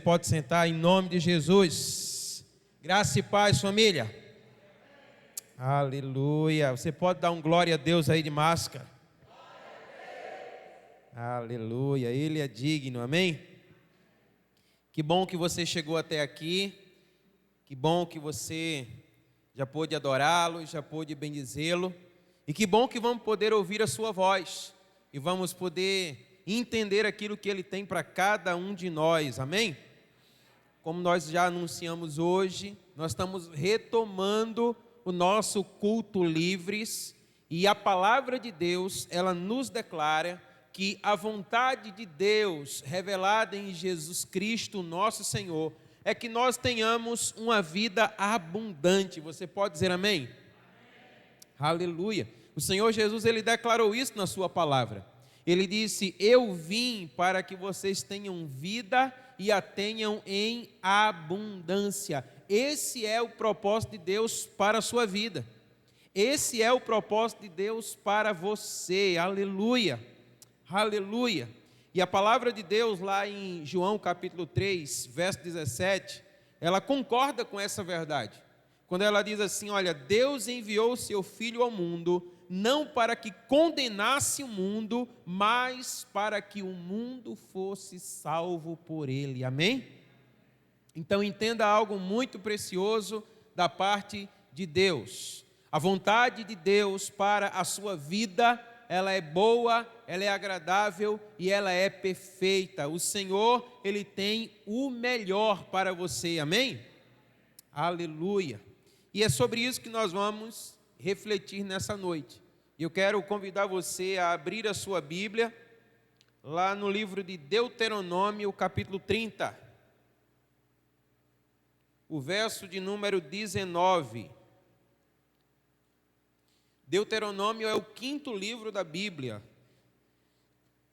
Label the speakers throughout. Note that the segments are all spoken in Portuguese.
Speaker 1: pode sentar em nome de Jesus. Graça e paz, família. Aleluia. Você pode dar um glória a Deus aí de máscara. Aleluia. Ele é digno, amém? Que bom que você chegou até aqui. Que bom que você já pôde adorá-lo, já pôde bendizê-lo. E que bom que vamos poder ouvir a sua voz. E vamos poder entender aquilo que Ele tem para cada um de nós, amém? Como nós já anunciamos hoje, nós estamos retomando o nosso culto livres, e a palavra de Deus, ela nos declara que a vontade de Deus revelada em Jesus Cristo, nosso Senhor, é que nós tenhamos uma vida abundante. Você pode dizer amém? Amém. Aleluia. O Senhor Jesus, Ele declarou isso na sua palavra. Ele disse: eu vim para que vocês tenham vida e a tenham em abundância. Esse é o propósito de Deus para a sua vida. Esse é o propósito de Deus para você. Aleluia. Aleluia. E a palavra de Deus lá em João capítulo 3, verso 17, ela concorda com essa verdade. Quando ela diz assim: olha, Deus enviou o seu Filho ao mundo, não para que condenasse o mundo, mas para que o mundo fosse salvo por ele. Amém? Então entenda algo muito precioso da parte de Deus. A vontade de Deus para a sua vida, ela é boa, ela é agradável e ela é perfeita. O Senhor, Ele tem o melhor para você. Amém? Aleluia. E é sobre isso que nós vamos refletir nessa noite. Eu quero convidar você a abrir a sua Bíblia, lá no livro de Deuteronômio, capítulo 30, o verso de número 19. Deuteronômio é o 5º livro da Bíblia,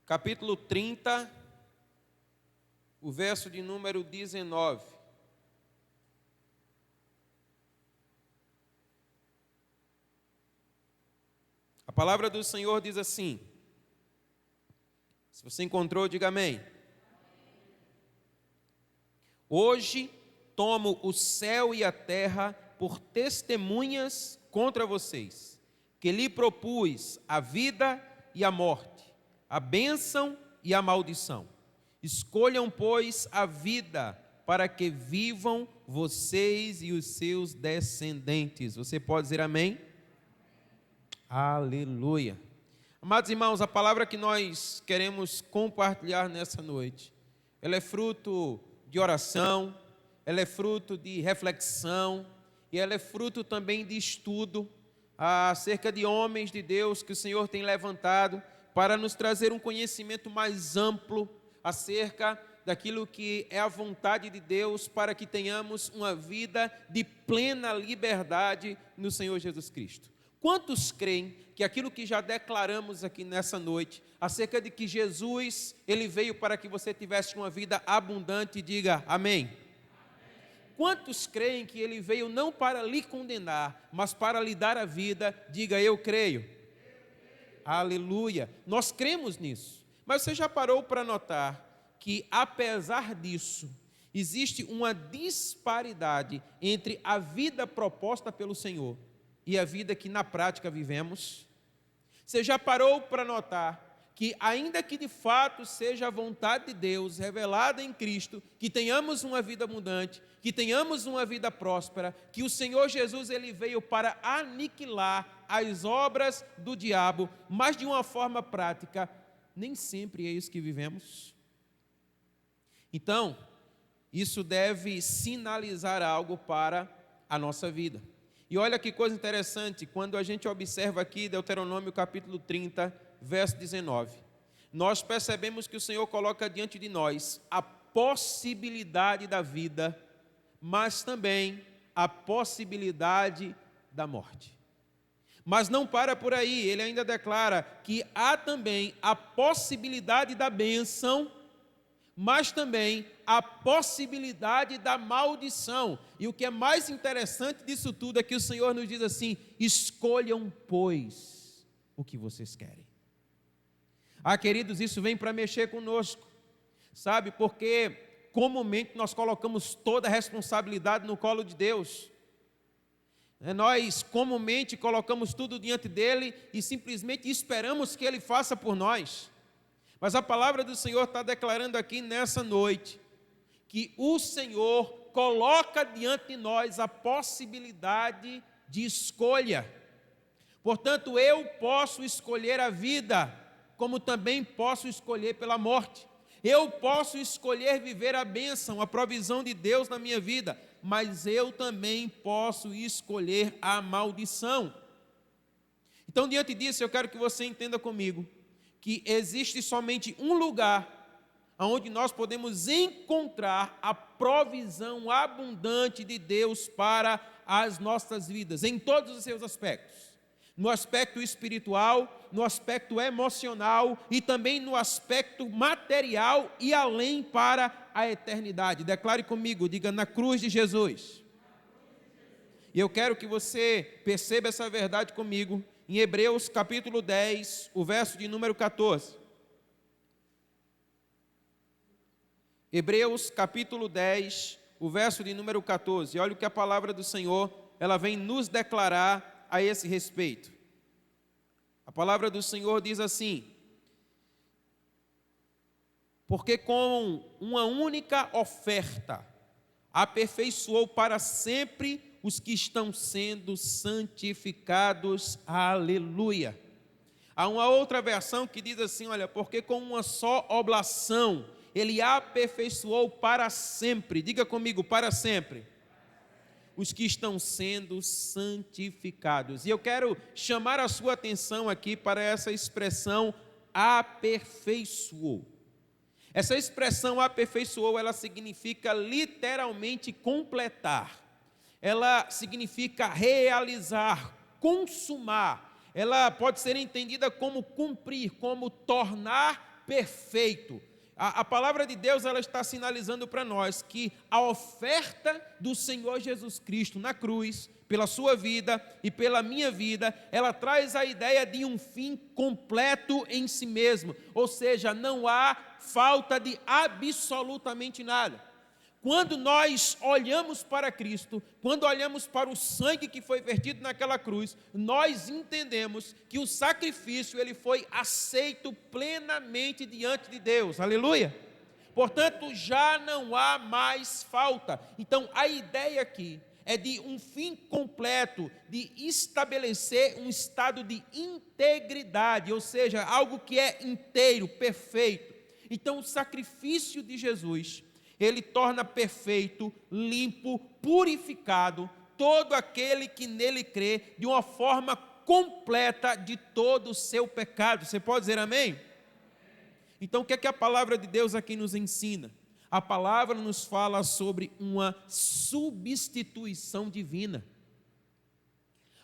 Speaker 1: capítulo 30, o verso de número 19. A palavra do Senhor diz assim, se você encontrou, diga amém. Hoje tomo o céu e a terra por testemunhas contra vocês, que lhe propus a vida e a morte, a bênção e a maldição. Escolham, pois, a vida, para que vivam vocês e os seus descendentes. Você pode dizer amém? Aleluia. Amados irmãos, a palavra que nós queremos compartilhar nessa noite, ela é fruto de oração, ela é fruto de reflexão, e ela é fruto também de estudo acerca de homens de Deus que o Senhor tem levantado para nos trazer um conhecimento mais amplo acerca daquilo que é a vontade de Deus para que tenhamos uma vida de plena liberdade no Senhor Jesus Cristo. Quantos creem que aquilo que já declaramos aqui nessa noite, acerca de que Jesus, Ele veio para que você tivesse uma vida abundante, diga amém. Quantos creem que Ele veio não para lhe condenar, mas para lhe dar a vida, diga eu creio. Aleluia. Nós cremos nisso. Mas você já parou para notar que apesar disso, existe uma disparidade entre a vida proposta pelo Senhor e a vida que na prática vivemos? Você já parou para notar que ainda que de fato seja a vontade de Deus revelada em Cristo, que tenhamos uma vida abundante, que tenhamos uma vida próspera, que o Senhor Jesus Ele veio para aniquilar as obras do diabo, mas de uma forma prática, nem sempre é isso que vivemos. Então, isso deve sinalizar algo para a nossa vida. E olha que coisa interessante, quando a gente observa aqui Deuteronômio capítulo 30, verso 19, nós percebemos que o Senhor coloca diante de nós a possibilidade da vida, mas também a possibilidade da morte. Mas não para por aí, ele ainda declara que há também a possibilidade da bênção, mas também a possibilidade da maldição. E o que é mais interessante disso tudo é que o Senhor nos diz assim: escolham, pois, o que vocês querem. Queridos, isso vem para mexer conosco, sabe? Porque comumente nós colocamos toda a responsabilidade no colo de Deus. Nós comumente colocamos tudo diante dele e simplesmente esperamos que ele faça por nós. Mas a palavra do Senhor está declarando aqui nessa noite que o Senhor coloca diante de nós a possibilidade de escolha. Portanto, eu posso escolher a vida, como também posso escolher pela morte. Eu posso escolher viver a bênção, a provisão de Deus na minha vida, mas eu também posso escolher a maldição. Então, diante disso, eu quero que você entenda comigo que existe somente um lugar onde nós podemos encontrar a provisão abundante de Deus para as nossas vidas, em todos os seus aspectos. No aspecto espiritual, no aspecto emocional e também no aspecto material e além para a eternidade. Declare comigo, diga: na cruz de Jesus. E eu quero que você perceba essa verdade comigo em Hebreus capítulo 10, o verso de número 14. Hebreus capítulo 10, o verso de número 14. Olha o que a palavra do Senhor, ela vem nos declarar a esse respeito. A palavra do Senhor diz assim: porque com uma única oferta aperfeiçoou para sempre os que estão sendo santificados. Aleluia. Há uma outra versão que diz assim, olha, porque com uma só oblação ele aperfeiçoou para sempre. Diga comigo, para sempre. Os que estão sendo santificados. E eu quero chamar a sua atenção aqui para essa expressão aperfeiçoou. Essa expressão aperfeiçoou, ela significa literalmente completar. Ela significa realizar, consumar. Ela pode ser entendida como cumprir, como tornar perfeito. A palavra de Deus, ela está sinalizando para nós que a oferta do Senhor Jesus Cristo na cruz, pela sua vida e pela minha vida, ela traz a ideia de um fim completo em si mesmo, ou seja, não há falta de absolutamente nada. Quando nós olhamos para Cristo, quando olhamos para o sangue que foi vertido naquela cruz, nós entendemos que o sacrifício ele foi aceito plenamente diante de Deus. Aleluia! Portanto, já não há mais falta. Então, a ideia aqui é de um fim completo, de estabelecer um estado de integridade, ou seja, algo que é inteiro, perfeito. Então, o sacrifício de Jesus, ele torna perfeito, limpo, purificado todo aquele que nele crê de uma forma completa de todo o seu pecado. Você pode dizer amém? Então, o que é que a palavra de Deus aqui nos ensina? A palavra nos fala sobre uma substituição divina.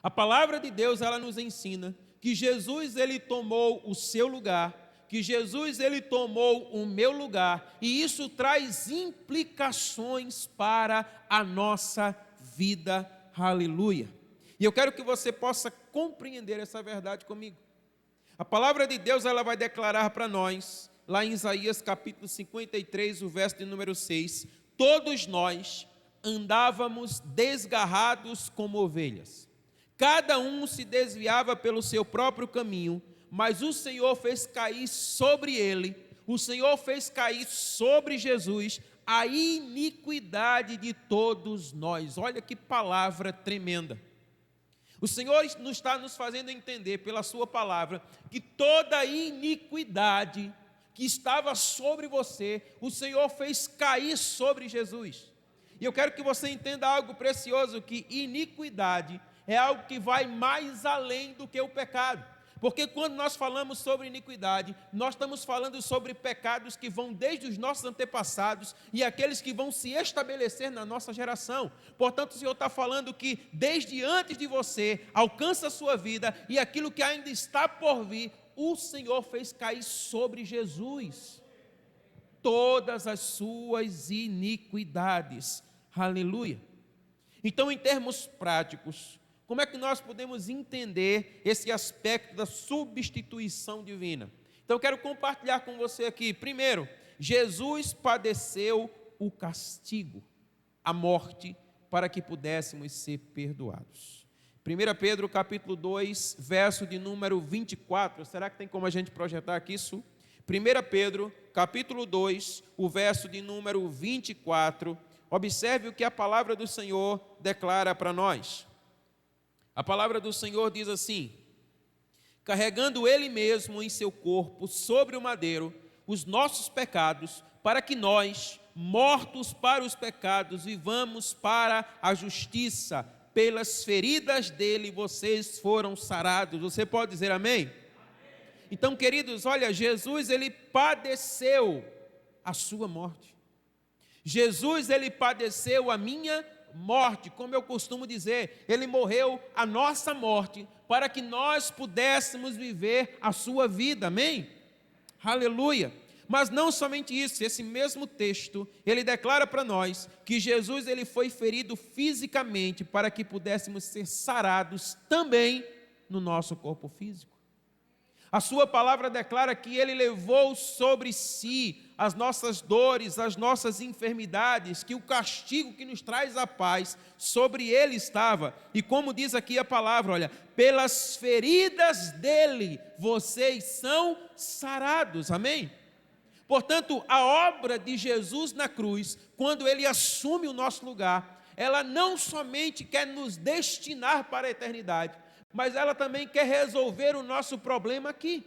Speaker 1: A palavra de Deus, ela nos ensina que Jesus, ele tomou o seu lugar, que Jesus ele tomou o meu lugar, e isso traz implicações para a nossa vida. Aleluia. E eu quero que você possa compreender essa verdade comigo. A palavra de Deus ela vai declarar para nós, lá em Isaías capítulo 53, o verso de número 6, todos nós andávamos desgarrados como ovelhas, cada um se desviava pelo seu próprio caminho, mas o Senhor fez cair sobre ele, o Senhor fez cair sobre Jesus a iniquidade de todos nós. Olha que palavra tremenda. O Senhor está nos fazendo entender pela sua palavra que toda a iniquidade que estava sobre você, o Senhor fez cair sobre Jesus. E eu quero que você entenda algo precioso, que iniquidade é algo que vai mais além do que o pecado. Porque quando nós falamos sobre iniquidade, nós estamos falando sobre pecados que vão desde os nossos antepassados e aqueles que vão se estabelecer na nossa geração. Portanto, o Senhor está falando que desde antes de você alcança a sua vida e aquilo que ainda está por vir, o Senhor fez cair sobre Jesus todas as suas iniquidades. Aleluia. Então, em termos práticos, como é que nós podemos entender esse aspecto da substituição divina? Então, eu quero compartilhar com você aqui. Primeiro, Jesus padeceu o castigo, a morte, para que pudéssemos ser perdoados. 1 Pedro capítulo 2, verso de número 24, será que tem como a gente projetar aqui isso? 1 Pedro capítulo 2, o verso de número 24, observe o que a palavra do Senhor declara para nós. A palavra do Senhor diz assim: carregando Ele mesmo em seu corpo sobre o madeiro os nossos pecados, para que nós, mortos para os pecados, vivamos para a justiça. Pelas feridas dele vocês foram sarados. Você pode dizer amém? Amém. Então, queridos, olha, Jesus, ele padeceu a sua morte. Jesus, ele padeceu a minha morte, como eu costumo dizer, ele morreu a nossa morte, para que nós pudéssemos viver a sua vida, amém? Aleluia! Mas não somente isso, esse mesmo texto, ele declara para nós que Jesus ele foi ferido fisicamente para que pudéssemos ser sarados também no nosso corpo físico. A sua palavra declara que ele levou sobre si as nossas dores, as nossas enfermidades, que o castigo que nos traz a paz, sobre ele estava. E como diz aqui a palavra, olha, pelas feridas dele vocês são sarados, amém? Portanto, a obra de Jesus na cruz, quando ele assume o nosso lugar, ela não somente quer nos destinar para a eternidade, mas ela também quer resolver o nosso problema aqui.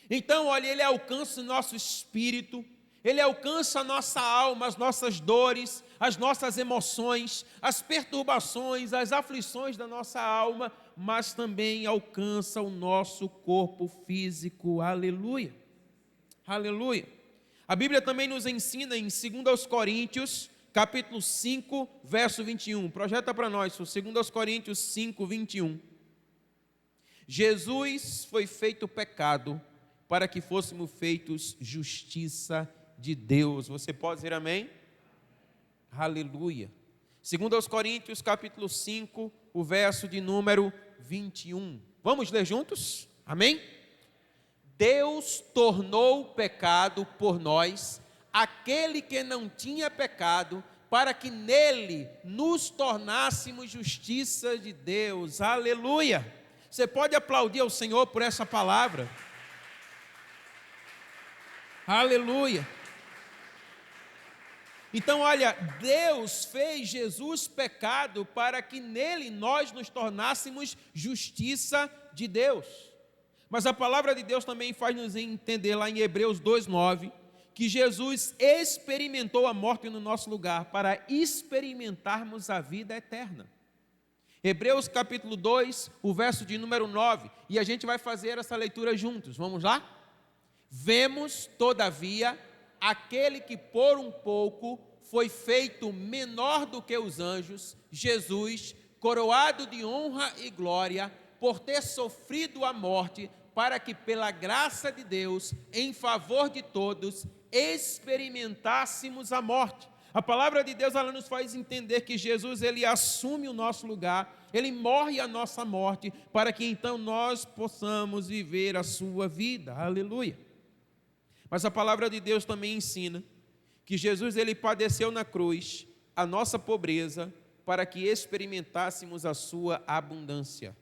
Speaker 1: Então, olha, ele alcança o nosso espírito, ele alcança a nossa alma, as nossas dores, as nossas emoções, as perturbações, as aflições da nossa alma, mas também alcança o nosso corpo físico, aleluia. Aleluia. A Bíblia também nos ensina em 2 Coríntios, capítulo 5, verso 21. Projeta para nós, 2 Coríntios 5, 21. Jesus foi feito pecado para que fôssemos feitos justiça de Deus. Você pode dizer amém? Aleluia. 2 Coríntios, capítulo 5, o verso de número 21. Vamos ler juntos? Amém? Deus tornou pecado por nós aquele que não tinha pecado, para que nele nos tornássemos justiça de Deus. Aleluia! Você pode aplaudir ao Senhor por essa palavra? Aleluia! Então, olha, Deus fez Jesus pecado para que nele nós nos tornássemos justiça de Deus. Mas a palavra de Deus também faz nos entender lá em Hebreus 2:9, que Jesus experimentou a morte no nosso lugar para experimentarmos a vida eterna. Hebreus capítulo 2, o verso de número 9, e a gente vai fazer essa leitura juntos, vamos lá? Vemos, todavia, aquele que por um pouco foi feito menor do que os anjos, Jesus, coroado de honra e glória, por ter sofrido a morte, para que pela graça de Deus, em favor de todos, experimentássemos a morte. A palavra de Deus, ela nos faz entender que Jesus, ele assume o nosso lugar, ele morre a nossa morte, para que então nós possamos viver a sua vida, aleluia. Mas a palavra de Deus também ensina que Jesus, ele padeceu na cruz a nossa pobreza, para que experimentássemos a sua abundância.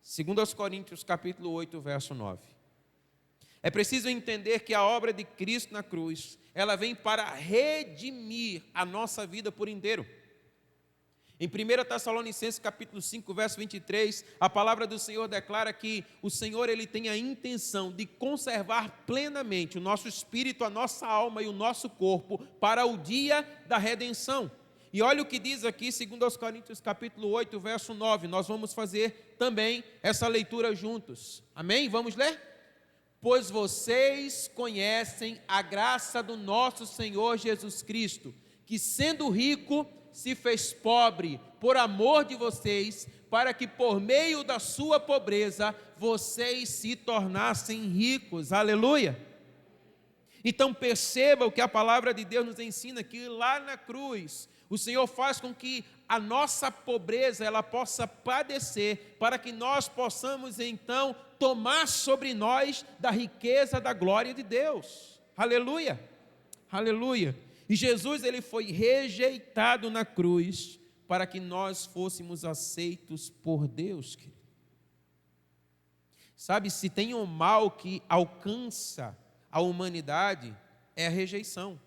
Speaker 1: 2 Coríntios capítulo 8, verso 9. É preciso entender que a obra de Cristo na cruz, ela vem para redimir a nossa vida por inteiro. Em 1 Tessalonicenses capítulo 5, verso 23, a palavra do Senhor declara que o Senhor ele tem a intenção de conservar plenamente o nosso espírito, a nossa alma e o nosso corpo para o dia da redenção. E olha o que diz aqui, 2 Coríntios capítulo 8, verso 9. Nós vamos fazer também essa leitura juntos. Amém? Vamos ler? Pois vocês conhecem a graça do nosso Senhor Jesus Cristo, que sendo rico, se fez pobre por amor de vocês, para que por meio da sua pobreza, vocês se tornassem ricos. Aleluia! Então perceba o que a palavra de Deus nos ensina, que lá na cruz, o Senhor faz com que a nossa pobreza ela possa padecer, para que nós possamos então tomar sobre nós da riqueza da glória de Deus. Aleluia, aleluia. E Jesus, ele foi rejeitado na cruz para que nós fôssemos aceitos por Deus, querido. Sabe, se tem um mal que alcança a humanidade, é a rejeição.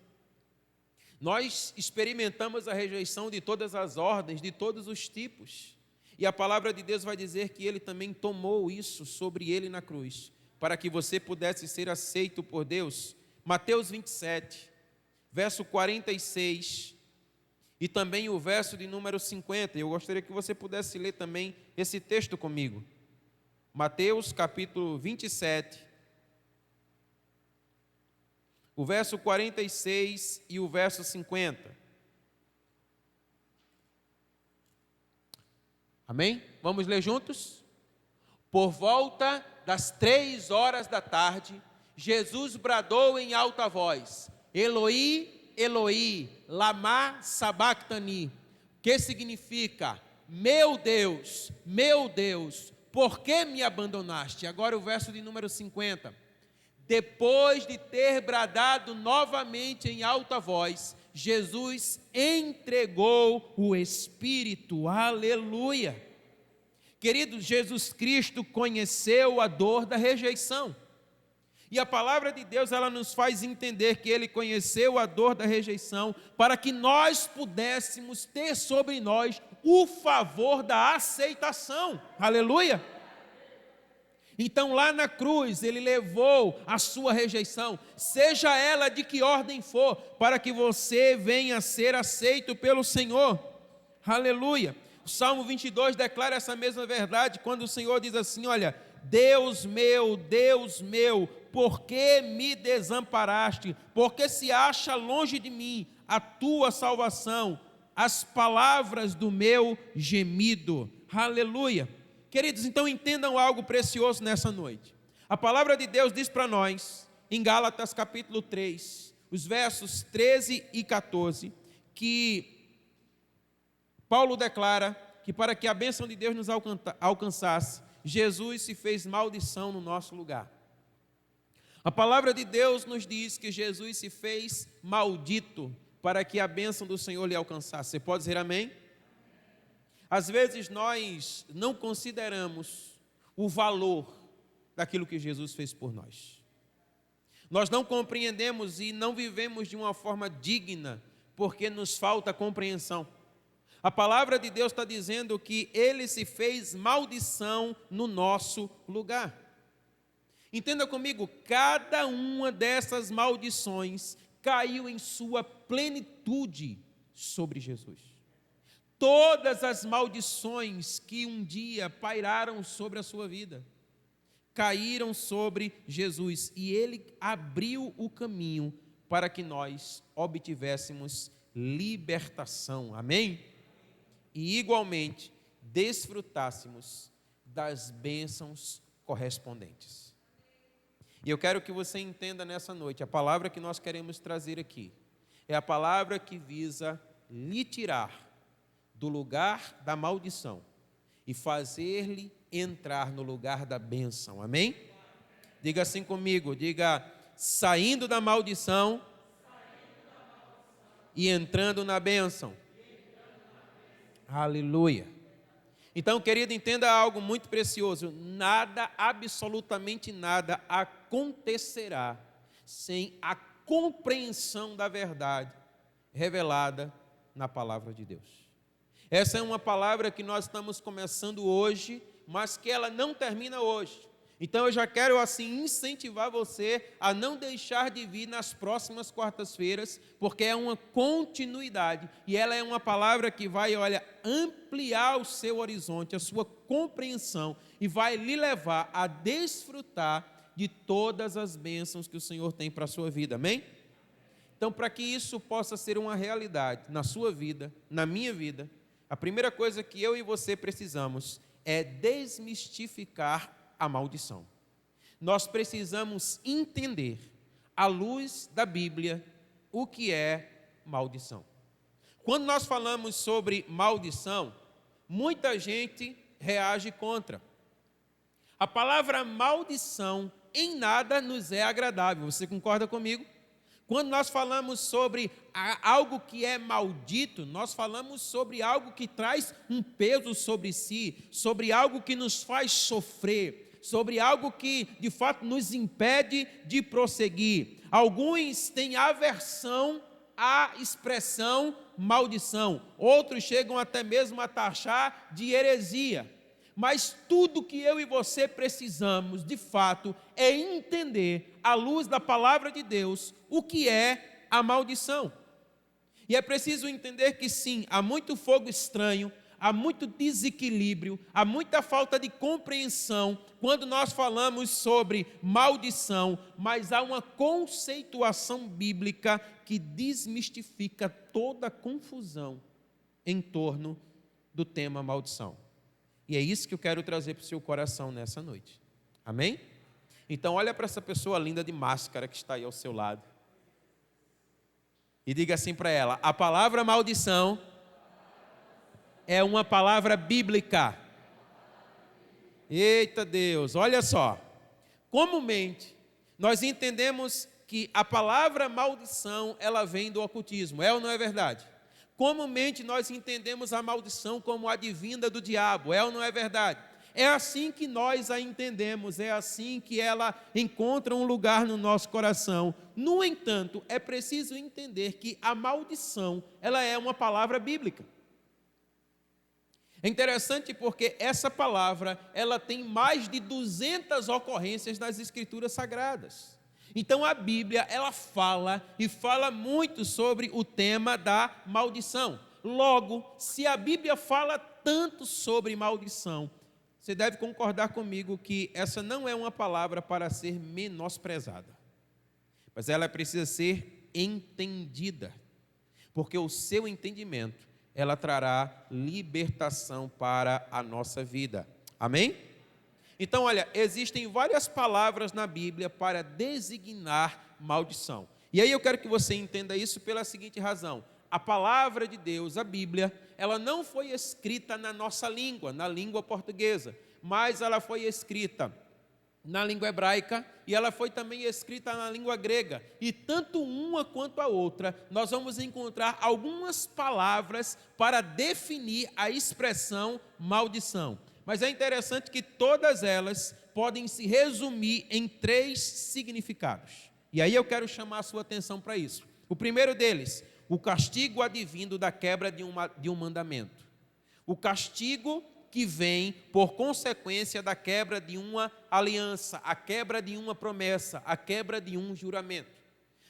Speaker 1: Nós experimentamos a rejeição de todas as ordens, de todos os tipos. E a palavra de Deus vai dizer que ele também tomou isso sobre ele na cruz, para que você pudesse ser aceito por Deus. Mateus 27, verso 46, e também o verso de número 50. Eu gostaria que você pudesse ler também esse texto comigo. Mateus capítulo 27, o verso 46 e o verso 50. Amém? Vamos ler juntos? Por volta das 3 horas da tarde, Jesus bradou em alta voz: Eloi, Eloi, lama sabactani, que significa: meu Deus, por que me abandonaste? Agora o verso de número 50. Depois de ter bradado novamente em alta voz, Jesus entregou o Espírito. Aleluia! Queridos, Jesus Cristo conheceu a dor da rejeição. E a palavra de Deus, ela nos faz entender que Ele conheceu a dor da rejeição para que nós pudéssemos ter sobre nós o favor da aceitação. Aleluia! Então lá na cruz Ele levou a sua rejeição, seja ela de que ordem for, para que você venha a ser aceito pelo Senhor. Aleluia! O Salmo 22 declara essa mesma verdade, quando o Senhor diz assim: olha, Deus meu, por que me desamparaste? Porque se acha longe de mim a tua salvação, as palavras do meu gemido. Aleluia! Queridos, então entendam algo precioso nessa noite. A palavra de Deus diz para nós, em Gálatas capítulo 3, os versos 13 e 14, que Paulo declara que para que a bênção de Deus nos alcançasse, Jesus se fez maldição no nosso lugar. A palavra de Deus nos diz que Jesus se fez maldito para que a bênção do Senhor lhe alcançasse. Você pode dizer amém? Às vezes nós não consideramos o valor daquilo que Jesus fez por nós. Nós não compreendemos e não vivemos de uma forma digna, porque nos falta compreensão. A palavra de Deus está dizendo que Ele se fez maldição no nosso lugar. Entenda comigo, cada uma dessas maldições caiu em sua plenitude sobre Jesus. Todas as maldições que um dia pairaram sobre a sua vida, caíram sobre Jesus, e Ele abriu o caminho para que nós obtivéssemos libertação, amém? E igualmente, desfrutássemos das bênçãos correspondentes. E eu quero que você entenda nessa noite, a palavra que nós queremos trazer aqui, é a palavra que visa lhe tirar do lugar da maldição e fazer-lhe entrar no lugar da bênção, amém? Diga assim comigo, diga: saindo da maldição e entrando na bênção. Aleluia! Então, querido, entenda algo muito precioso: nada, absolutamente nada acontecerá sem a compreensão da verdade revelada na palavra de Deus. Essa é uma palavra que nós estamos começando hoje, mas que ela não termina hoje. Então eu já quero assim incentivar você a não deixar de vir nas próximas quartas-feiras, porque é uma continuidade e ela é uma palavra que vai, ampliar o seu horizonte, a sua compreensão e vai lhe levar a desfrutar de todas as bênçãos que o Senhor tem para a sua vida, amém? Então, para que isso possa ser uma realidade na sua vida, na minha vida, a primeira coisa que eu e você precisamos é desmistificar a maldição. Nós precisamos entender, à luz da Bíblia, o que é maldição. Quando nós falamos sobre maldição, muita gente reage contra. A palavra maldição em nada nos é agradável. Você concorda comigo? Quando nós falamos sobre algo que é maldito, nós falamos sobre algo que traz um peso sobre si, sobre algo que nos faz sofrer, sobre algo que de fato nos impede de prosseguir. Alguns têm aversão à expressão maldição, outros chegam até mesmo a taxar de heresia. Mas tudo que eu e você precisamos, de fato, é entender, à luz da palavra de Deus, o que é a maldição. E é preciso entender que sim, há muito fogo estranho, há muito desequilíbrio, há muita falta de compreensão quando nós falamos sobre maldição, mas há uma conceituação bíblica que desmistifica toda a confusão em torno do tema maldição. E é isso que eu quero trazer para o seu coração nessa noite. Amém? Então olha para essa pessoa linda de máscara que está aí ao seu lado. E diga assim para ela: a palavra maldição é uma palavra bíblica. Eita Deus, olha só. Comumente, nós entendemos que a palavra maldição, ela vem do ocultismo. É ou não é verdade? Comumente, nós entendemos a maldição como advinda do diabo. É ou não é verdade? É assim que nós a entendemos, é assim que ela encontra um lugar no nosso coração. No entanto, é preciso entender que a maldição, ela é uma palavra bíblica. É interessante porque essa palavra, ela tem mais de 200 ocorrências nas Escrituras Sagradas. Então a Bíblia, ela fala e fala muito sobre o tema da maldição. Logo, se a Bíblia fala tanto sobre maldição, você deve concordar comigo que essa não é uma palavra para ser menosprezada, mas ela precisa ser entendida, porque o seu entendimento, ela trará libertação para a nossa vida. Amém? Então, olha, existem várias palavras na Bíblia para designar maldição. E aí eu quero que você entenda isso pela seguinte razão: a palavra de Deus, a Bíblia, ela não foi escrita na nossa língua, na língua portuguesa, mas ela foi escrita na língua hebraica e ela foi também escrita na língua grega. E tanto uma quanto a outra, nós vamos encontrar algumas palavras para definir a expressão maldição. Mas é interessante que todas elas podem se resumir em 3 significados. E aí eu quero chamar a sua atenção para isso. O primeiro deles: o castigo advindo da quebra de um mandamento. O castigo que vem por consequência da quebra de uma aliança, a quebra de uma promessa, a quebra de um juramento.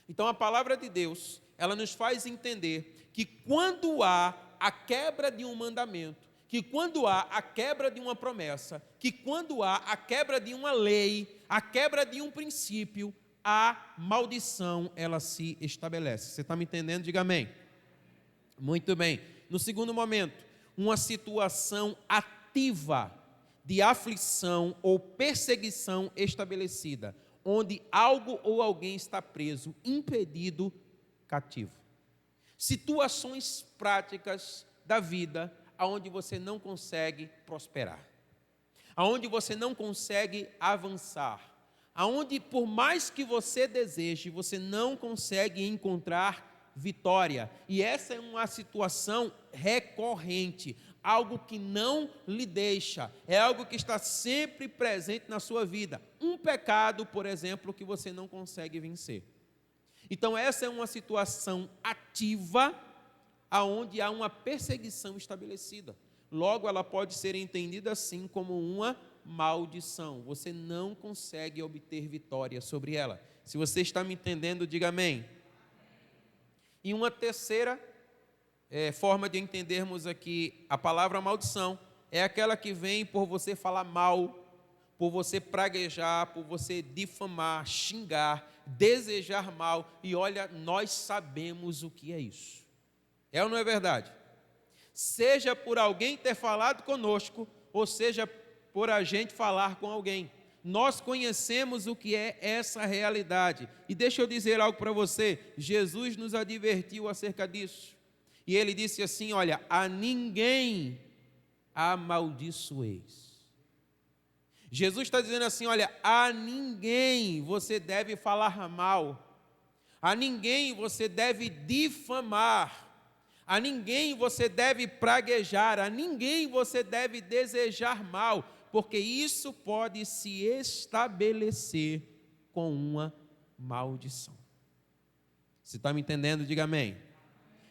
Speaker 1: Então a palavra de Deus, ela nos faz entender que quando há a quebra de um mandamento, que quando há a quebra de uma promessa, que quando há a quebra de uma lei, a quebra de um princípio, a maldição, ela se estabelece. Você está me entendendo? Diga amém. Muito bem. No segundo momento, uma situação ativa de aflição ou perseguição estabelecida, onde algo ou alguém está preso, impedido, cativo. Situações práticas da vida aonde você não consegue prosperar, aonde você não consegue avançar, aonde por mais que você deseje, você não consegue encontrar vitória. E essa é uma situação recorrente, algo que não lhe deixa, é algo que está sempre presente na sua vida. Um pecado, por exemplo, que você não consegue vencer. Então essa é uma situação ativa, aonde há uma perseguição estabelecida. Logo, ela pode ser entendida assim como uma maldição. Você não consegue obter vitória sobre ela. Se você está me entendendo, diga amém. E uma terceira forma de entendermos aqui a palavra maldição é aquela que vem por você falar mal, por você praguejar, por você difamar, xingar, desejar mal. E olha, nós sabemos o que é isso. É ou não é verdade? Seja por alguém ter falado conosco, ou seja por a gente falar com alguém. Nós conhecemos o que é essa realidade. E deixa eu dizer algo para você. Jesus nos advertiu acerca disso. E ele disse assim: olha, a ninguém amaldiçoeis. Jesus está dizendo assim: olha, a ninguém você deve falar mal. A ninguém você deve difamar. A ninguém você deve praguejar. A ninguém você deve desejar mal, porque isso pode se estabelecer com uma maldição. Você está me entendendo? Diga amém.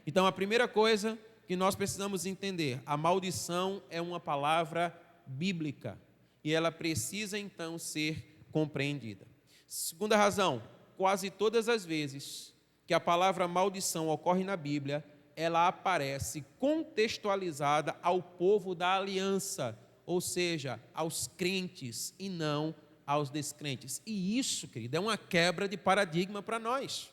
Speaker 1: Então, a primeira coisa que nós precisamos entender, a maldição é uma palavra bíblica e ela precisa então ser compreendida. Segunda razão, quase todas as vezes que a palavra maldição ocorre na Bíblia, ela aparece contextualizada ao povo da aliança, ou seja, aos crentes e não aos descrentes. E isso, querido, é uma quebra de paradigma para nós.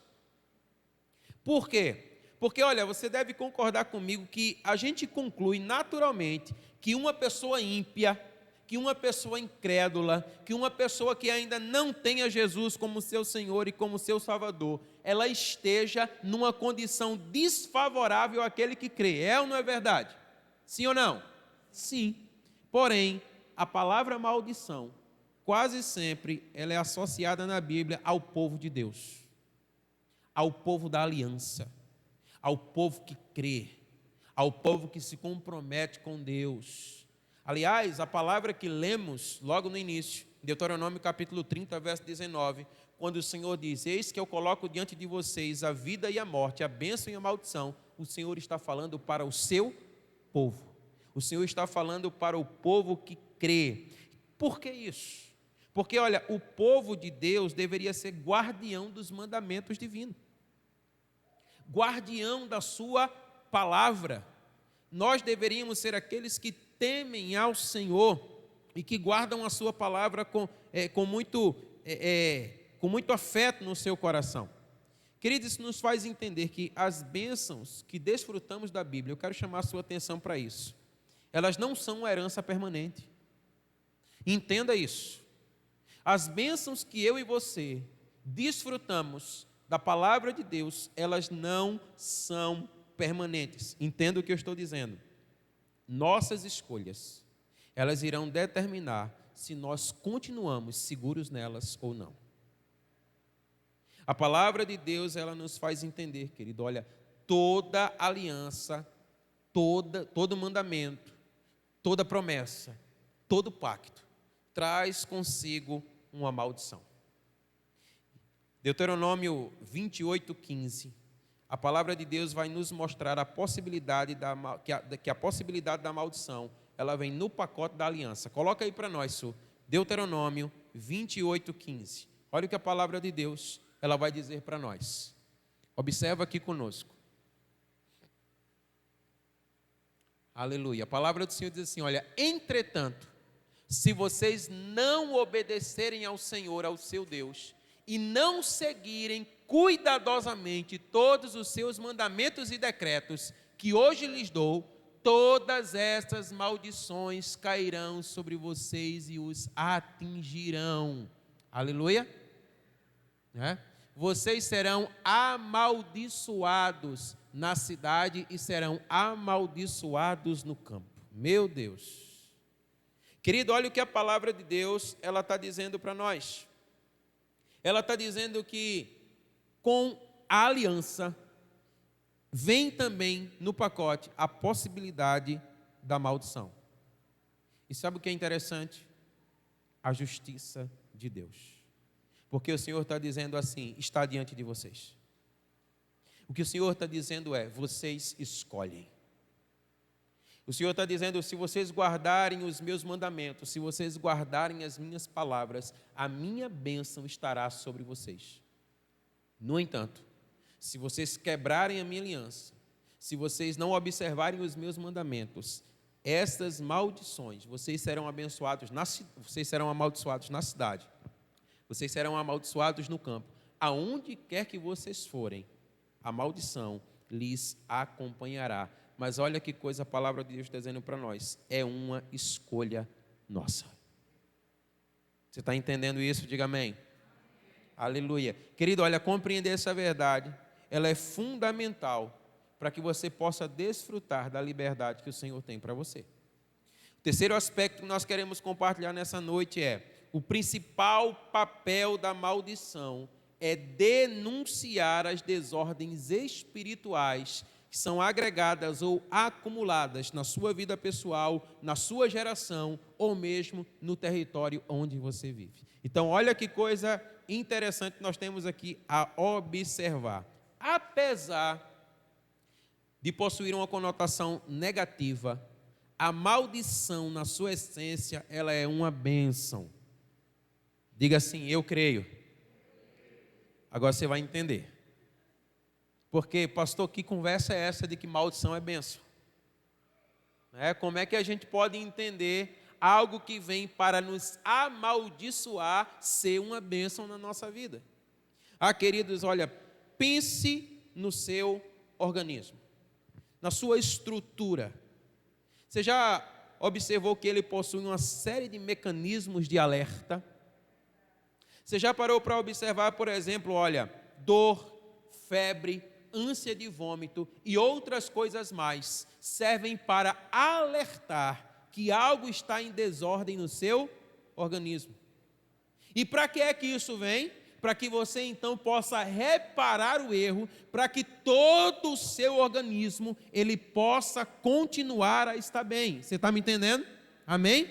Speaker 1: Por quê? Porque, olha, você deve concordar comigo que a gente conclui naturalmente que uma pessoa ímpia, que uma pessoa incrédula, que uma pessoa que ainda não tenha Jesus como seu Senhor e como seu Salvador, ela esteja numa condição desfavorável àquele que crê. É ou não é verdade? Sim ou não? Sim. Porém, a palavra maldição, quase sempre, ela é associada na Bíblia ao povo de Deus, ao povo da aliança, ao povo que crê, ao povo que se compromete com Deus. Aliás, a palavra que lemos logo no início, Deuteronômio capítulo 30, verso 19, quando o Senhor diz: eis que eu coloco diante de vocês a vida e a morte, a bênção e a maldição, o Senhor está falando para o seu povo. O Senhor está falando para o povo que crê. Por que isso? Porque, olha, o povo de Deus deveria ser guardião dos mandamentos divinos, guardião da sua palavra. Nós deveríamos ser aqueles que temem ao Senhor e que guardam a sua palavra com muito afeto no seu coração. Queridos, isso nos faz entender que as bênçãos que desfrutamos da Bíblia, eu quero chamar a sua atenção para isso, elas não são uma herança permanente. Entenda isso. As bênçãos que eu e você desfrutamos da palavra de Deus, elas não são permanentes. Entenda o que eu estou dizendo. Nossas escolhas, elas irão determinar se nós continuamos seguros nelas ou não. A palavra de Deus, ela nos faz entender, querido, olha, toda aliança, todo mandamento, toda promessa, todo pacto, traz consigo uma maldição. Deuteronômio 28:15, a palavra de Deus vai nos mostrar a possibilidade que a possibilidade da maldição, ela vem no pacote da aliança. Coloca aí para nós, Su. Deuteronômio 28:15. Olha o que a palavra de Deus, ela vai dizer para nós. Observa aqui conosco. Aleluia. A palavra do Senhor diz assim, olha, entretanto, se vocês não obedecerem ao Senhor, ao seu Deus, e não seguirem cuidadosamente todos os seus mandamentos e decretos que hoje lhes dou, todas estas maldições cairão sobre vocês e os atingirão. Aleluia. Vocês serão amaldiçoados na cidade e serão amaldiçoados no campo. Meu Deus. Querido, olha o que a palavra de Deus, ela está dizendo para nós. Ela está dizendo que com a aliança vem também no pacote a possibilidade da maldição. E sabe o que é interessante? A justiça de Deus. Porque o Senhor está dizendo assim, está diante de vocês. O que o Senhor está dizendo é, vocês escolhem. O Senhor está dizendo, se vocês guardarem os meus mandamentos, se vocês guardarem as minhas palavras, a minha bênção estará sobre vocês. No entanto, se vocês quebrarem a minha aliança, se vocês não observarem os meus mandamentos, estas maldições, vocês serão abençoados, vocês serão amaldiçoados na cidade, vocês serão amaldiçoados no campo, aonde quer que vocês forem, a maldição lhes acompanhará. Mas olha que coisa a palavra de Deus está dizendo para nós. É uma escolha nossa. Você está entendendo isso? Diga amém. Aleluia. Querido, olha, compreender essa verdade, ela é fundamental para que você possa desfrutar da liberdade que o Senhor tem para você. O terceiro aspecto que nós queremos compartilhar nessa noite é: o principal papel da maldição é denunciar as desordens espirituais que são agregadas ou acumuladas na sua vida pessoal, na sua geração ou mesmo no território onde você vive. Então, olha que coisa interessante nós temos aqui a observar. Apesar de possuir uma conotação negativa, a maldição, na sua essência, ela é uma bênção. Diga assim, eu creio. Agora você vai entender. Porque, pastor, que conversa é essa de que maldição é bênção? Como é que a gente pode entender algo que vem para nos amaldiçoar ser uma bênção na nossa vida? Queridos, olha, pense no seu organismo, na sua estrutura. Você já observou que ele possui uma série de mecanismos de alerta? Você já parou para observar, por exemplo, olha, dor, febre, ânsia de vômito e outras coisas mais servem para alertar que algo está em desordem no seu organismo. E para que é que isso vem? Para que você então possa reparar o erro, para que todo o seu organismo ele possa continuar a estar bem. Você está me entendendo? Amém?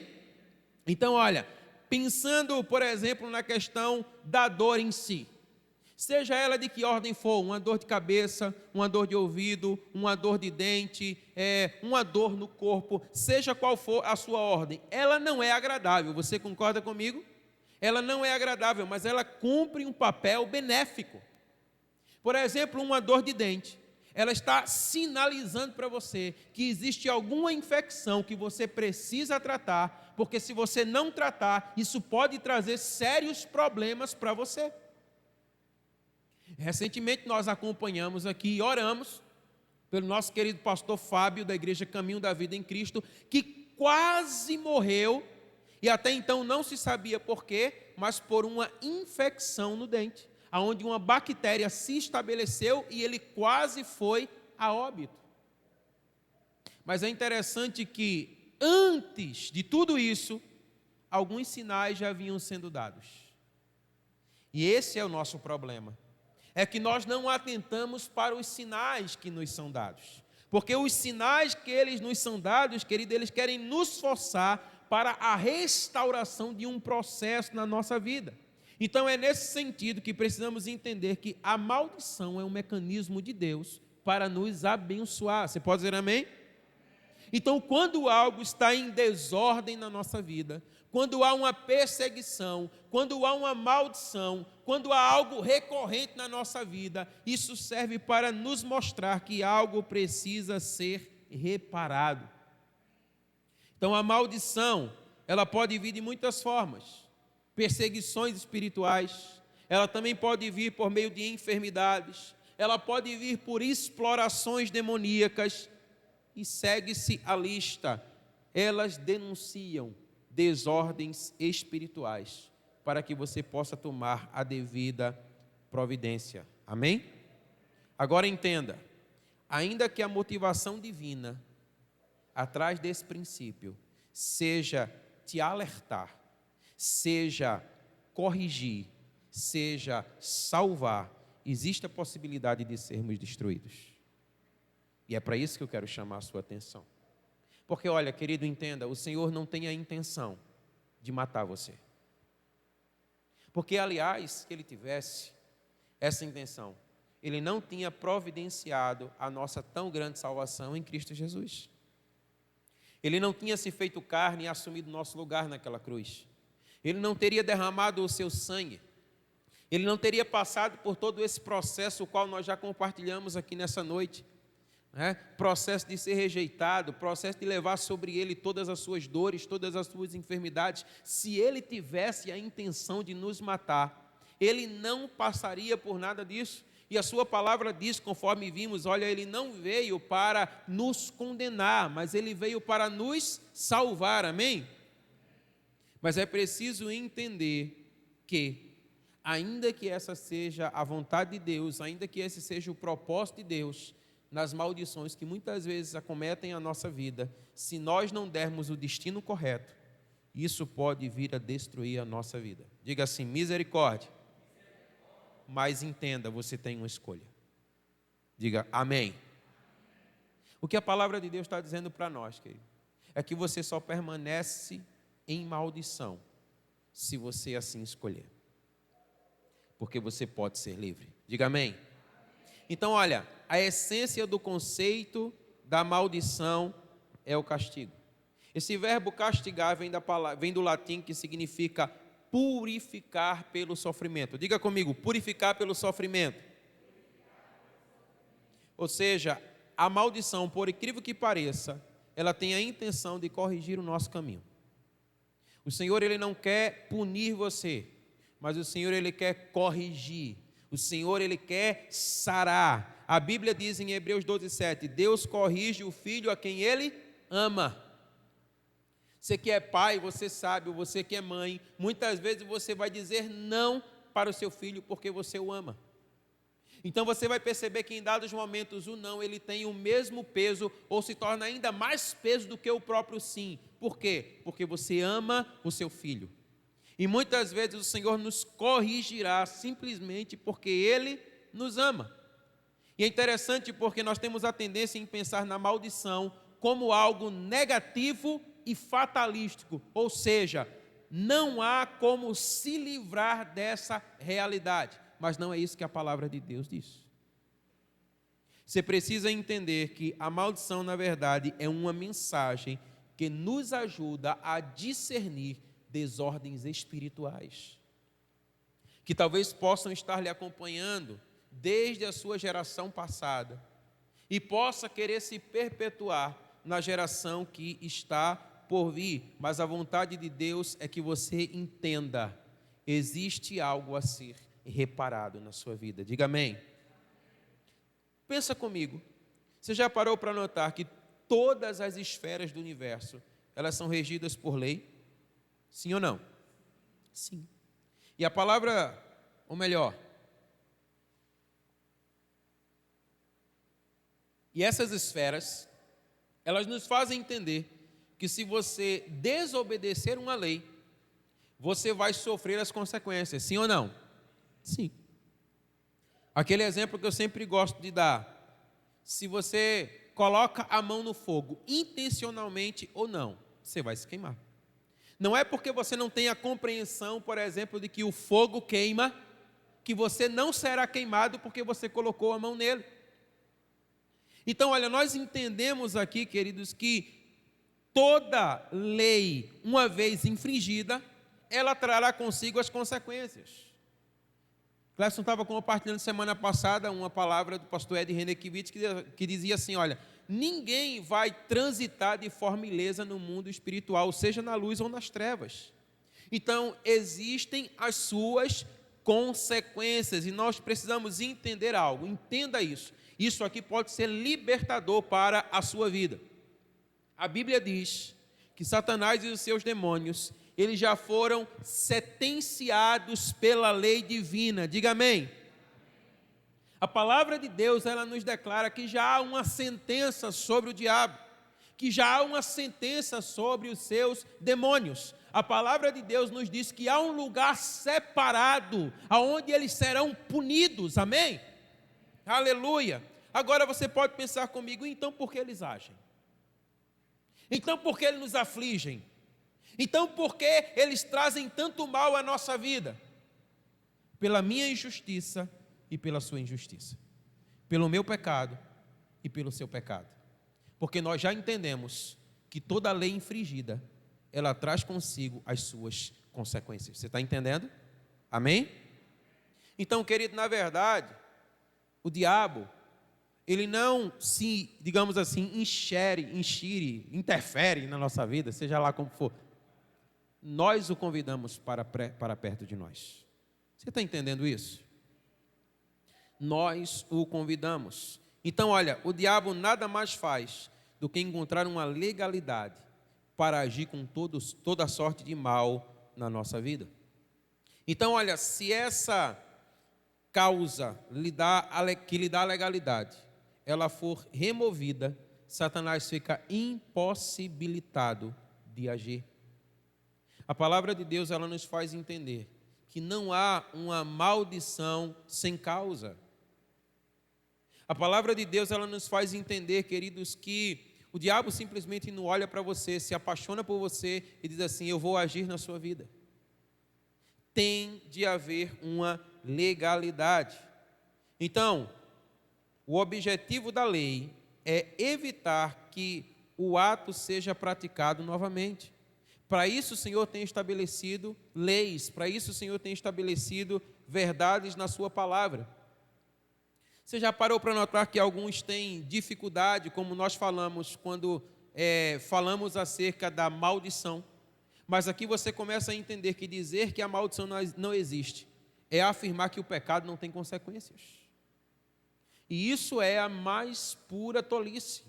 Speaker 1: Então, olha, pensando, por exemplo, na questão da dor em si, seja ela de que ordem for, uma dor de cabeça, uma dor de ouvido, uma dor de dente, uma dor no corpo, seja qual for a sua ordem, ela não é agradável, você concorda comigo? Ela não é agradável, mas ela cumpre um papel benéfico. Por exemplo, uma dor de dente, ela está sinalizando para você que existe alguma infecção que você precisa tratar, porque se você não tratar, isso pode trazer sérios problemas para você. Recentemente nós acompanhamos aqui e oramos pelo nosso querido pastor Fábio, da Igreja Caminho da Vida em Cristo, que quase morreu, e até então não se sabia por quê, mas por uma infecção no dente, onde uma bactéria se estabeleceu e ele quase foi a óbito. Mas é interessante que, antes de tudo isso, alguns sinais já vinham sendo dados. E esse é o nosso problema. É que nós não atentamos para os sinais que nos são dados. Porque os sinais que eles nos são dados, querido, eles querem nos forçar para a restauração de um processo na nossa vida. Então é nesse sentido que precisamos entender que a maldição é um mecanismo de Deus para nos abençoar. Você pode dizer amém? Então, quando algo está em desordem na nossa vida, quando há uma perseguição, quando há uma maldição, quando há algo recorrente na nossa vida, isso serve para nos mostrar que algo precisa ser reparado. Então, a maldição, ela pode vir de muitas formas. Perseguições espirituais, ela também pode vir por meio de enfermidades, ela pode vir por explorações demoníacas, e segue-se a lista. Elas denunciam desordens espirituais, para que você possa tomar a devida providência. Amém? Agora entenda, ainda que a motivação divina atrás desse princípio seja te alertar, seja corrigir, seja salvar, existe a possibilidade de sermos destruídos. E é para isso que eu quero chamar a sua atenção. Porque, olha, querido, entenda, o Senhor não tem a intenção de matar você. Porque, aliás, se Ele tivesse essa intenção, Ele não tinha providenciado a nossa tão grande salvação em Cristo Jesus. Ele não tinha se feito carne e assumido nosso lugar naquela cruz. Ele não teria derramado o seu sangue. Ele não teria passado por todo esse processo, o qual nós já compartilhamos aqui nessa noite. Processo de ser rejeitado, processo de levar sobre ele todas as suas dores, todas as suas enfermidades. Se ele tivesse a intenção de nos matar, ele não passaria por nada disso. E a sua palavra diz, conforme vimos, olha, ele não veio para nos condenar, mas ele veio para nos salvar, amém? Mas é preciso entender que, ainda que essa seja a vontade de Deus, ainda que esse seja o propósito de Deus, nas maldições que muitas vezes acometem a nossa vida, se nós não dermos o destino correto, isso pode vir a destruir a nossa vida. Diga assim, misericórdia. mas entenda, você tem uma escolha. Diga amém. O que a palavra de Deus está dizendo para nós, querido, é que você só permanece em maldição se você assim escolher. Porque você pode ser livre. Diga amém. Então, olha, a essência do conceito da maldição é o castigo. Esse verbo castigar vem do latim, que significa purificar pelo sofrimento. Diga comigo, purificar pelo sofrimento. Ou seja, a maldição, por incrível que pareça, ela tem a intenção de corrigir o nosso caminho. O Senhor, Ele não quer punir você, mas o Senhor, Ele quer corrigir. O Senhor, Ele quer sarar. A Bíblia diz em Hebreus 12:7, Deus corrige o filho a quem Ele ama. Você que é pai, você sabe, ou você que é mãe, muitas vezes você vai dizer não para o seu filho porque você o ama. Então você vai perceber que em dados momentos o não, ele tem o mesmo peso ou se torna ainda mais peso do que o próprio sim. Por quê? Porque você ama o seu filho. E muitas vezes o Senhor nos corrigirá simplesmente porque Ele nos ama. E é interessante porque nós temos a tendência em pensar na maldição como algo negativo e fatalístico, ou seja, não há como se livrar dessa realidade, mas não é isso que a palavra de Deus diz. Você precisa entender que a maldição, na verdade, é uma mensagem que nos ajuda a discernir desordens espirituais, que talvez possam estar lhe acompanhando desde a sua geração passada e possa querer se perpetuar na geração que está por vir, mas a vontade de Deus é que você entenda, existe algo a ser reparado na sua vida. Diga amém. Pensa comigo, você já parou para notar que todas as esferas do universo, elas são regidas por lei? Sim ou não? Sim. E a palavra, ou melhor, e essas esferas, elas nos fazem entender que se você desobedecer uma lei, você vai sofrer as consequências, sim ou não? Sim. Aquele exemplo que eu sempre gosto de dar, se você coloca a mão no fogo, intencionalmente ou não, você vai se queimar. Não é porque você não tem a compreensão, por exemplo, de que o fogo queima, que você não será queimado porque você colocou a mão nele. Então, olha, nós entendemos aqui, queridos, que toda lei, uma vez infringida, ela trará consigo as consequências. Clécio estava compartilhando semana passada uma palavra do pastor Ed Renekiewicz que dizia assim, olha, ninguém vai transitar de forma ilesa no mundo espiritual, seja na luz ou nas trevas. Então, existem as suas consequências e nós precisamos entender algo, entenda isso. Isso aqui pode ser libertador para a sua vida. A Bíblia diz que Satanás e os seus demônios, eles já foram sentenciados pela lei divina. Diga amém. A palavra de Deus, ela nos declara que já há uma sentença sobre o diabo, que já há uma sentença sobre os seus demônios. A palavra de Deus nos diz que há um lugar separado, aonde eles serão punidos. Amém? Aleluia. Agora você pode pensar comigo, então por que eles agem? Então por que eles nos afligem? Então por que eles trazem tanto mal à nossa vida? Pela minha injustiça e pela sua injustiça. Pelo meu pecado e pelo seu pecado. Porque nós já entendemos que toda lei infringida, ela traz consigo as suas consequências. Você está entendendo? Amém? Então, querido, na verdade, o diabo, ele não se, digamos assim, interfere na nossa vida, seja lá como for. Nós o convidamos para perto de nós. Você está entendendo isso? Nós o convidamos. Então, olha, o diabo nada mais faz do que encontrar uma legalidade para agir com toda sorte de mal na nossa vida. Então, olha, se essa causa que lhe dá legalidade, ela for removida, Satanás fica impossibilitado de agir. A palavra de Deus, ela nos faz entender que não há uma maldição sem causa. A palavra de Deus, ela nos faz entender, queridos, que o diabo simplesmente não olha para você, se apaixona por você e diz assim: eu vou agir na sua vida. Tem de haver uma legalidade. Então, o objetivo da lei é evitar que o ato seja praticado novamente. Para isso o Senhor tem estabelecido leis, para isso o Senhor tem estabelecido verdades na sua palavra. Você já parou para notar que alguns têm dificuldade, como nós falamos, quando falamos acerca da maldição? Mas aqui você começa a entender que dizer que a maldição não existe é afirmar que o pecado não tem consequências. E isso é a mais pura tolice.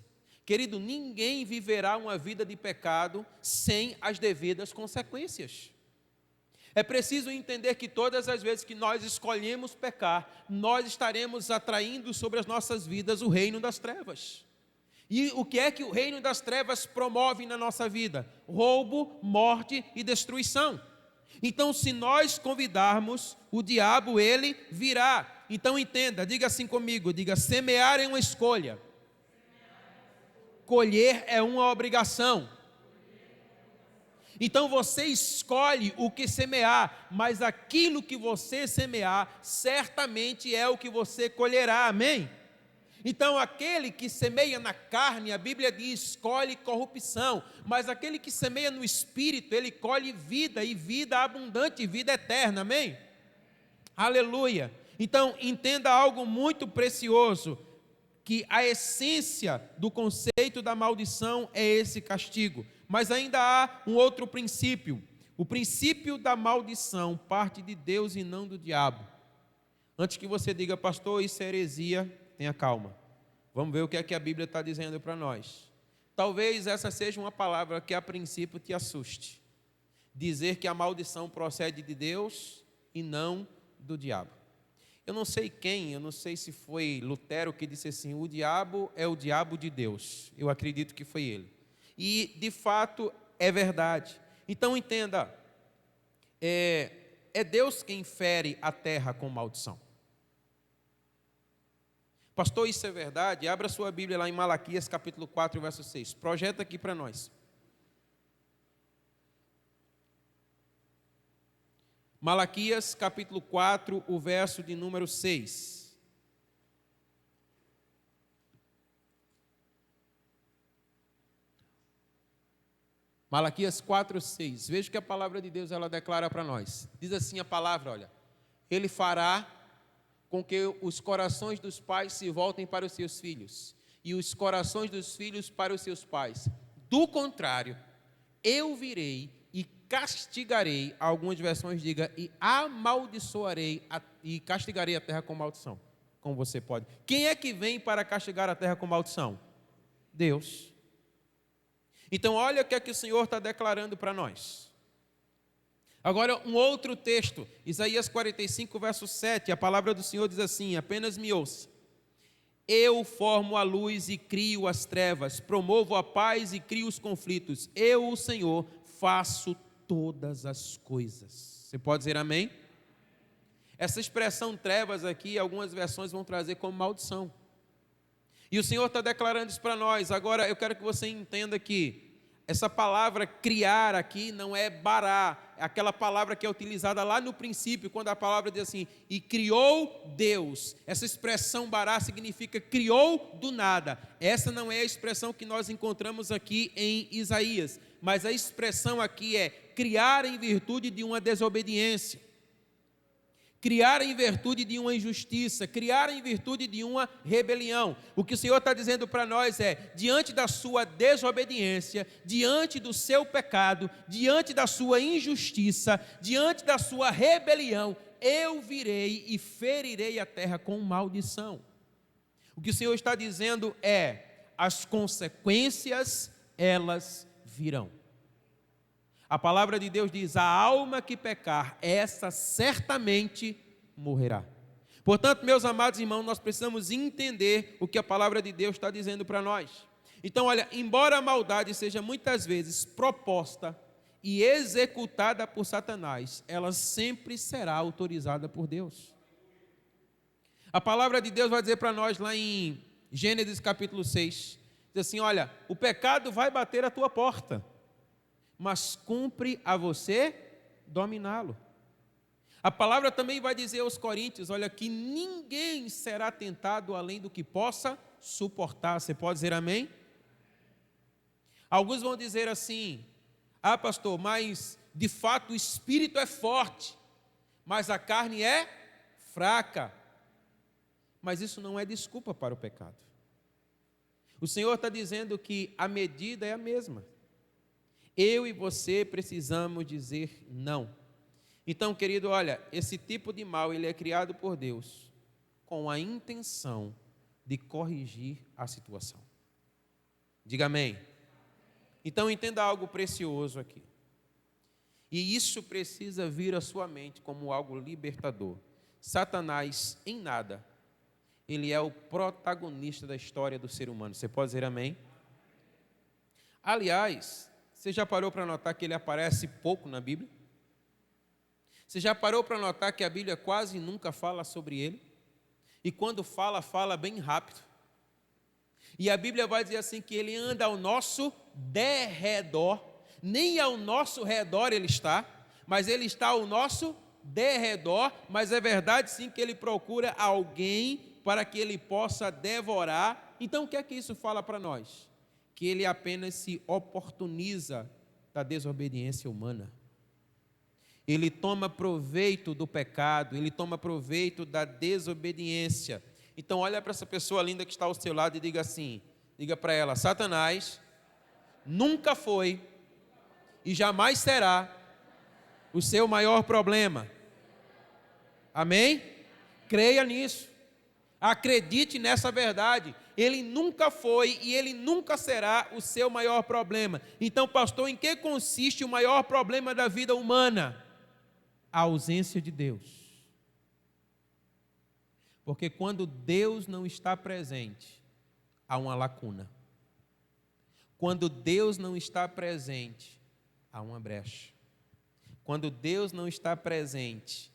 Speaker 1: Querido, ninguém viverá uma vida de pecado sem as devidas consequências. É preciso entender que todas as vezes que nós escolhemos pecar, nós estaremos atraindo sobre as nossas vidas o reino das trevas. E o que é que o reino das trevas promove na nossa vida? Roubo, morte e destruição. Então, se nós convidarmos, o diabo, ele virá. Então entenda, diga assim comigo, diga: semear é uma escolha, colher é uma obrigação. Então você escolhe o que semear, mas aquilo que você semear, certamente é o que você colherá, amém? Então aquele que semeia na carne, a Bíblia diz, colhe corrupção, mas aquele que semeia no Espírito, ele colhe vida, e vida abundante, vida eterna, amém? Aleluia! Então entenda algo muito precioso, que a essência do conceito da maldição é esse castigo. Mas ainda há um outro princípio. O princípio da maldição parte de Deus e não do diabo. Antes que você diga: pastor, isso é heresia, tenha calma. Vamos ver o que é que a Bíblia está dizendo para nós. Talvez essa seja uma palavra que a princípio te assuste. Dizer que a maldição procede de Deus e não do diabo. Eu não sei se foi Lutero que disse assim: o diabo é o diabo de Deus. Eu acredito que foi ele. E, de fato, é verdade. Então, entenda, é Deus quem fere a terra com maldição. Pastor, isso é verdade? Abra sua Bíblia lá em Malaquias, capítulo 4, verso 6. Projeta aqui para nós. Malaquias, capítulo 4, o verso de número 6. Malaquias 4, 6. Veja que a palavra de Deus, ela declara para nós. Diz assim a palavra, olha: Ele fará com que os corações dos pais se voltem para os seus filhos, e os corações dos filhos para os seus pais. Do contrário, eu virei e castigarei, algumas versões diga, e amaldiçoarei e castigarei a terra com maldição. Como você pode. Quem é que vem para castigar a terra com maldição? Deus. Então olha o que é que o Senhor está declarando para nós. Agora um outro texto, Isaías 45, verso 7, a palavra do Senhor diz assim: apenas me ouça. Eu formo a luz e crio as trevas, promovo a paz e crio os conflitos. Eu, o Senhor, faço todas as coisas. Você pode dizer amém? Essa expressão trevas aqui, algumas versões vão trazer como maldição. E o Senhor está declarando isso para nós. Agora eu quero que você entenda que essa palavra criar aqui não é bará, é aquela palavra que é utilizada lá no princípio, quando a palavra diz assim: e criou Deus. Essa expressão bará significa criou do nada. Essa não é a expressão que nós encontramos aqui em Isaías, mas a expressão aqui é criar em virtude de uma desobediência, criar em virtude de uma injustiça, criar em virtude de uma rebelião. O que o Senhor está dizendo para nós é: diante da sua desobediência, diante do seu pecado, diante da sua injustiça, diante da sua rebelião, eu virei e ferirei a terra com maldição. O que o Senhor está dizendo é: as consequências, elas virão. A palavra de Deus diz: a alma que pecar, essa certamente morrerá. Portanto, meus amados irmãos, nós precisamos entender o que a palavra de Deus está dizendo para nós. Então, olha, embora a maldade seja muitas vezes proposta e executada por Satanás, ela sempre será autorizada por Deus. A palavra de Deus vai dizer para nós lá em Gênesis capítulo 6, diz assim, olha, o pecado vai bater à tua porta, mas cumpre a você dominá-lo. A palavra também vai dizer aos Coríntios, olha, que ninguém será tentado além do que possa suportar. Você pode dizer amém? Alguns vão dizer assim, pastor, mas de fato o espírito é forte, mas a carne é fraca. Mas isso não é desculpa para o pecado. O Senhor está dizendo que a medida é a mesma. Eu e você precisamos dizer não. Então, querido, olha, esse tipo de mal, ele é criado por Deus com a intenção de corrigir a situação. Diga amém. Então, entenda algo precioso aqui. E isso precisa vir à sua mente como algo libertador. Satanás, em nada, ele é o protagonista da história do ser humano. Você pode dizer amém? Aliás, você já parou para notar que ele aparece pouco na Bíblia? Você já parou para notar que a Bíblia quase nunca fala sobre ele? E quando fala, fala bem rápido. E a Bíblia vai dizer assim que ele anda ao nosso derredor. Nem ao nosso redor ele está, mas ele está ao nosso derredor. Mas é verdade sim que ele procura alguém para que ele possa devorar. Então o que é que isso fala para nós? Que ele apenas se oportuniza da desobediência humana. Ele toma proveito do pecado, ele toma proveito da desobediência. Então olha para essa pessoa linda que está ao seu lado e diga assim, diga para ela, Satanás nunca foi e jamais será o seu maior problema. Amém? Creia nisso. Acredite nessa verdade. Ele nunca foi e ele nunca será o seu maior problema. Então, pastor, em que consiste o maior problema da vida humana? A ausência de Deus. Porque quando Deus não está presente, há uma lacuna. Quando Deus não está presente, há uma brecha. Quando Deus não está presente,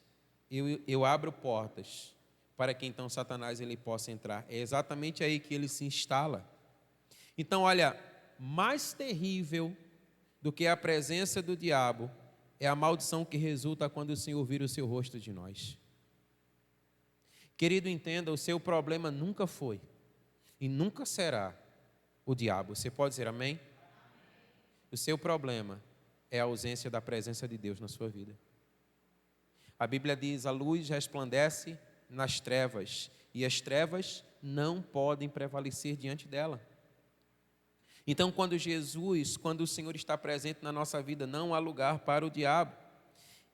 Speaker 1: eu abro portas para que então Satanás ele possa entrar. É exatamente aí que ele se instala. Então, olha, mais terrível do que a presença do diabo é a maldição que resulta quando o Senhor vira o seu rosto de nós. Querido, entenda, o seu problema nunca foi e nunca será o diabo. Você pode dizer amém? O seu problema é a ausência da presença de Deus na sua vida. A Bíblia diz, a luz resplandece nas trevas, e as trevas não podem prevalecer diante dela. Então, quando o Senhor está presente na nossa vida, não há lugar para o diabo.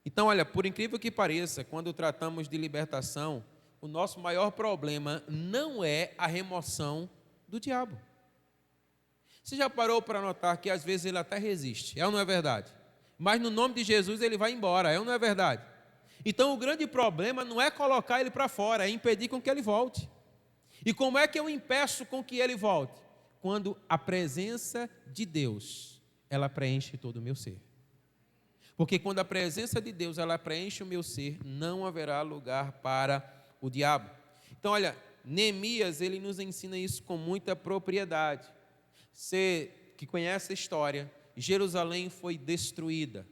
Speaker 1: Então, olha, por incrível que pareça, quando tratamos de libertação, o nosso maior problema não é a remoção do diabo. Você já parou para notar que às vezes ele até resiste, é ou não é verdade? Mas no nome de Jesus ele vai embora, é ou não é verdade? Então o grande problema não é colocar ele para fora, é impedir com que ele volte. E como é que eu impeço com que ele volte? Quando a presença de Deus, ela preenche todo o meu ser. Porque quando a presença de Deus, ela preenche o meu ser, não haverá lugar para o diabo. Então olha, Neemias, ele nos ensina isso com muita propriedade. Você que conhece a história, Jerusalém foi destruída,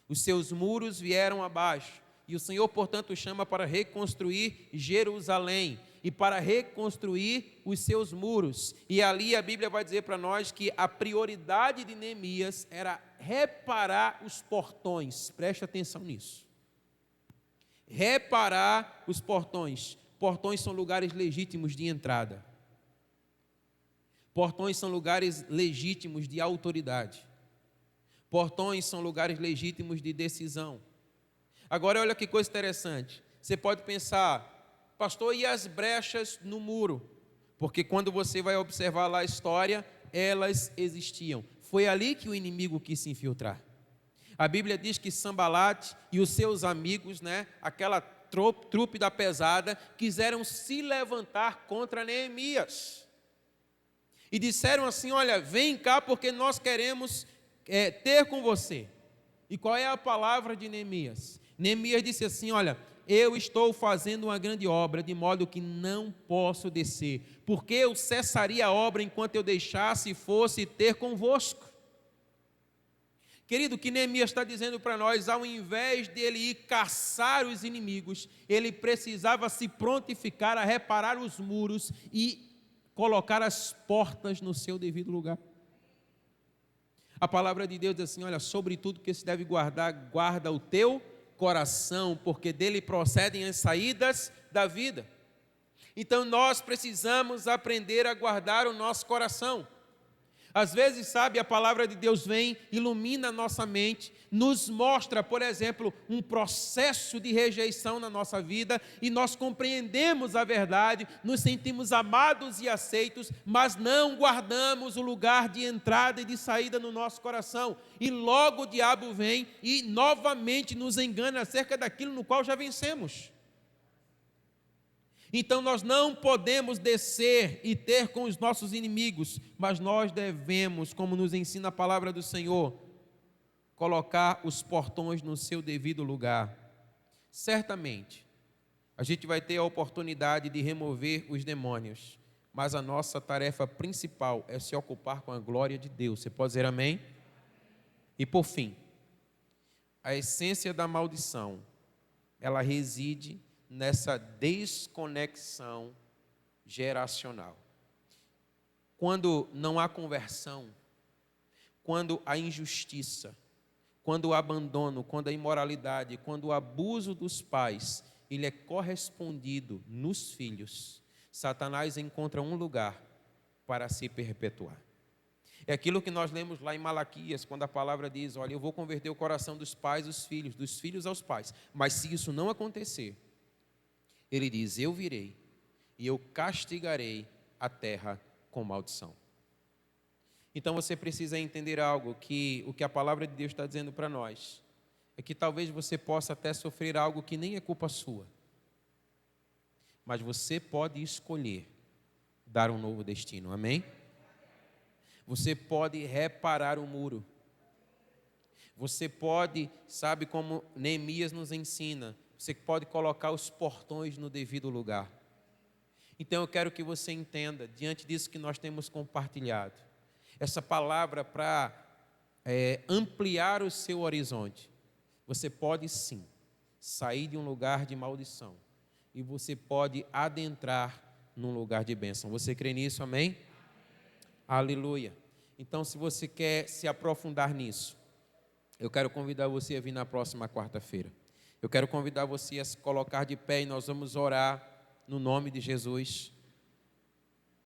Speaker 1: os seus muros vieram abaixo, e o Senhor, portanto, chama para reconstruir Jerusalém e para reconstruir os seus muros. E ali a Bíblia vai dizer para nós que a prioridade de Neemias era reparar os portões. Preste atenção nisso. Reparar os portões. Portões são lugares legítimos de entrada. Portões são lugares legítimos de autoridade. Portões são lugares legítimos de decisão. Agora, olha que coisa interessante. Você pode pensar, pastor, e as brechas no muro? Porque quando você vai observar lá a história, elas existiam. Foi ali que o inimigo quis se infiltrar. A Bíblia diz que Sambalate e os seus amigos, aquela trupe da pesada, quiseram se levantar contra Neemias. E disseram assim, olha, vem cá porque nós queremos ter com você. E qual é a palavra de Neemias? Neemias disse assim: olha, eu estou fazendo uma grande obra, de modo que não posso descer, porque eu cessaria a obra enquanto eu deixasse e fosse ter convosco. Querido, o que Neemias está dizendo para nós, ao invés de ele ir caçar os inimigos, ele precisava se prontificar a reparar os muros e colocar as portas no seu devido lugar. A palavra de Deus diz assim: olha, sobre tudo que se deve guardar, guarda o teu coração, porque dele procedem as saídas da vida. Então nós precisamos aprender a guardar o nosso coração. Às vezes, sabe, a palavra de Deus vem, ilumina a nossa mente, nos mostra, por exemplo, um processo de rejeição na nossa vida, e nós compreendemos a verdade, nos sentimos amados e aceitos, mas não guardamos o lugar de entrada e de saída no nosso coração. E logo o diabo vem e novamente nos engana acerca daquilo no qual já vencemos. Então nós não podemos descer e ter com os nossos inimigos, mas nós devemos, como nos ensina a palavra do Senhor, colocar os portões no seu devido lugar. Certamente, a gente vai ter a oportunidade de remover os demônios, mas a nossa tarefa principal é se ocupar com a glória de Deus. Você pode dizer amém? E por fim, a essência da maldição, ela reside nessa desconexão geracional. Quando não há conversão, quando a injustiça, quando o abandono, quando a imoralidade, quando o abuso dos pais, ele é correspondido nos filhos, Satanás encontra um lugar para se perpetuar. É aquilo que nós lemos lá em Malaquias, quando a palavra diz: olha, eu vou converter o coração dos pais aos filhos, dos filhos aos pais. Mas se isso não acontecer, ele diz: eu virei e eu castigarei a terra com maldição. Então você precisa entender algo, que o que a palavra de Deus está dizendo para nós é que talvez você possa até sofrer algo que nem é culpa sua, mas você pode escolher dar um novo destino, amém? Você pode reparar o muro, você pode, sabe como Neemias nos ensina, você pode colocar os portões no devido lugar. Então eu quero que você entenda, diante disso que nós temos compartilhado, essa palavra para ampliar o seu horizonte. Você pode sim sair de um lugar de maldição e você pode adentrar num lugar de bênção. Você crê nisso, amém? Aleluia. Então, se você quer se aprofundar nisso, eu quero convidar você a vir na próxima quarta-feira. Eu quero convidar você a se colocar de pé e nós vamos orar no nome de Jesus.